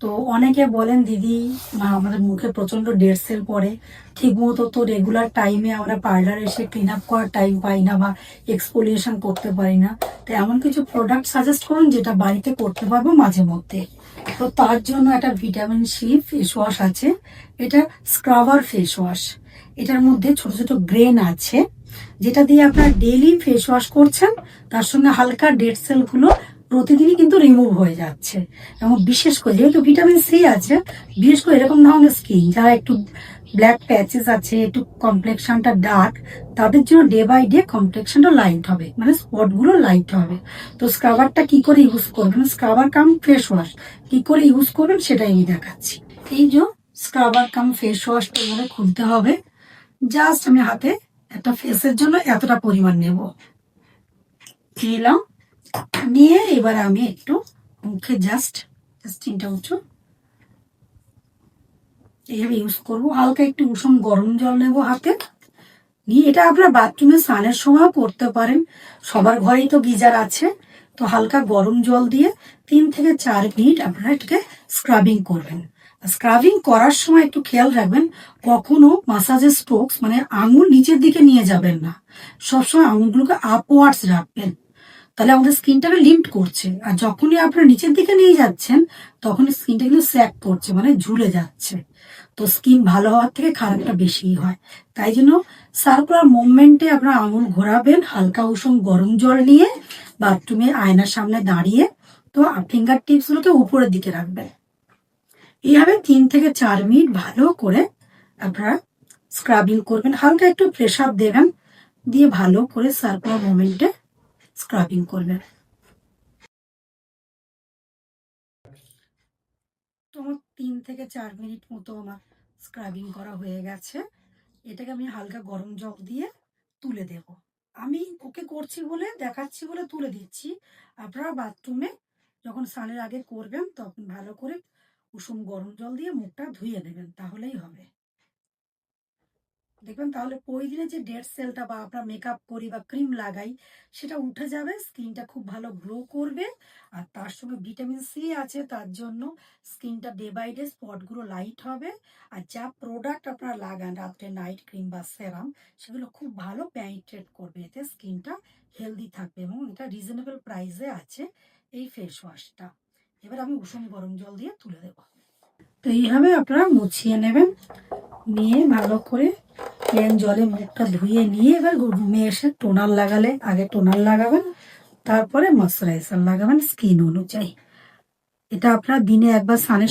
তো অনেকে বলেন দিদি আমাদের মুখে প্রচন্ড ডেড সেল পড়ে, ঠিক মতো তো রেগুলার টাইমে আমরা পার্লার এসে ক্লিন আপ করার টাইম পাই না বা এক্সফোলিয়েশন করতে পারি না। তো এমন কিছু প্রোডাক্ট সাজেস্ট করুন যেটা বাড়িতে করতে পারবো মাঝে মধ্যে। তো তার জন্য একটা ভিটামিন সি ফেস ওয়াশ আছে, এটা স্ক্রাবার ফেস ওয়াশ। এটার মধ্যে ছোট ছোট গ্রেন আছে, যেটা দিয়ে আপনারা ডেইলি ফেস ওয়াশ করছেন, তার সঙ্গে হালকা ডেড সেলগুলো প্রতিদিনই কিন্তু রিমুভ হয়ে যাচ্ছে। এবং বিশেষ করে যেহেতু ভিটামিন সি আছে, বিশেষ করে এরকম ধরনের স্কিন যারা একটু ব্ল্যাক প্যাচেস আছে, একটু কমপ্লেকশনটা ডার্ক, তাদের জন্য ডে বাই ডে কমপ্লেকশনটা লাইট হবে, মানে স্পট গুলো লাইট হবে। তো স্ক্রাবারটা কি করে ইউজ করবেন, স্ক্রাবার কাম ফেস ওয়াশ কি করে ইউজ করবেন সেটাই আমি দেখাচ্ছি। এই যে স্ক্রাবার কাম ফেস ওয়াশটা এভাবে খুলতে হবে। জাস্ট আমি হাতে একটা ফেসের জন্য এতটা পরিমাণ নেব, নিলাম। নিয়ে এবার আমি একটু মুখে জাস্ট তিনটা উঁচু এইভাবে ইউজ করবো। হালকা একটু উষুম গরম জল নেব হাতে নিয়ে। এটা আপনারা বাথরুমে স্নানের সময়ও করতে পারেন, সবার ঘরেই তো গিজার আছে। তো হালকা গরম জল দিয়ে 3 থেকে 4 মিনিট আপনারা এটাকে স্ক্রাবিং করবেন। স্ক্রাবিং করার সময় একটু খেয়াল রাখবেন, কখনো মাসাজের স্ট্রোকস মানে আঙুল নিচের দিকে নিয়ে যাবেন না, সবসময় আঙুলগুলোকে আপওয়ার্ডস রাখবেন, তাহলে আমাদের স্কিনটাকে লিফট করছে। আর যখনই আপনারা নিচের দিকে নিয়ে যাচ্ছেন, তখন স্কিনটা কিন্তু স্যাক করছে, মানে ঝুলে যাচ্ছে। তো স্কিন ভালো হওয়ার থেকে খারাপটা বেশি হয়। তাই জন্য সার্কুলার মুভমেন্টে আপনারা আঙুল ঘোরাবেন, হালকা উষুম গরম জল নিয়ে বাথরুমে আয়নার সামনে দাঁড়িয়ে। তো ফিঙ্গার টিপস গুলোকে উপরের দিকে রাখবেন। এইভাবে 3 থেকে 4 মিনিট ভালো করে আপনারা স্ক্রাবিং করবেন। হালকা একটু প্রেসার দেবেন, দিয়ে ভালো করে সার্কুলার মুভমেন্টে স্ক্রাবিং করবেন। তো আমার 3 থেকে 4 মিনিট মতো আমার স্ক্রাবিং করা হয়ে গেছে। এটাকে আমি হালকা গরম জল দিয়ে তুলে দেব। আমি ওকে করছি বলে, দেখাচ্ছি বলে তুলে দিচ্ছি। আপনারা বাথরুমে যখন স্নানের আগে করবেন, তখন ভালো করে উষুম গরম জল দিয়ে মুখটা ধুয়ে নেবেন, তাহলেই হবে। দেখবেন তাহলে প্রতিদিনে যে ডেড সেলটা বা আমরা মেকআপ করি বা ক্রিম লাগাই, সেটা উঠে যাবে, স্কিনটা খুব ভালো গ্লো করবে। আর তার সঙ্গে ভিটামিন সি আছে, তার জন্য স্কিনটা ডে বাই ডে স্পটগুলো লাইট হবে। আর যা প্রোডাক্ট আপনারা লাগান রাত্রে, নাইট ক্রিম বা সেরাম, সেগুলো খুব ভালো পেনিট্রেট করবে, এতে স্কিনটা হেলদি থাকবে। এবং এটা রিজনেবল প্রাইসে আছে এই ফেস ওয়াশটা। এবার আমি উষুম গরম জল দিয়ে তুলে দেব। তো এইভাবে আপনারা মুছিয়ে নেবেন, নিয়ে ভালো করে প্লেন জলে মুখটা ধুয়ে নিয়ে এবার রুমে এসে টোনার লাগালে আগে টোনার লাগাবেন, তারপরে ময়শ্চারাইজার লাগাবেন স্কিন অনুযায়ী। এটা আপনারা দিনে একবার স্নানের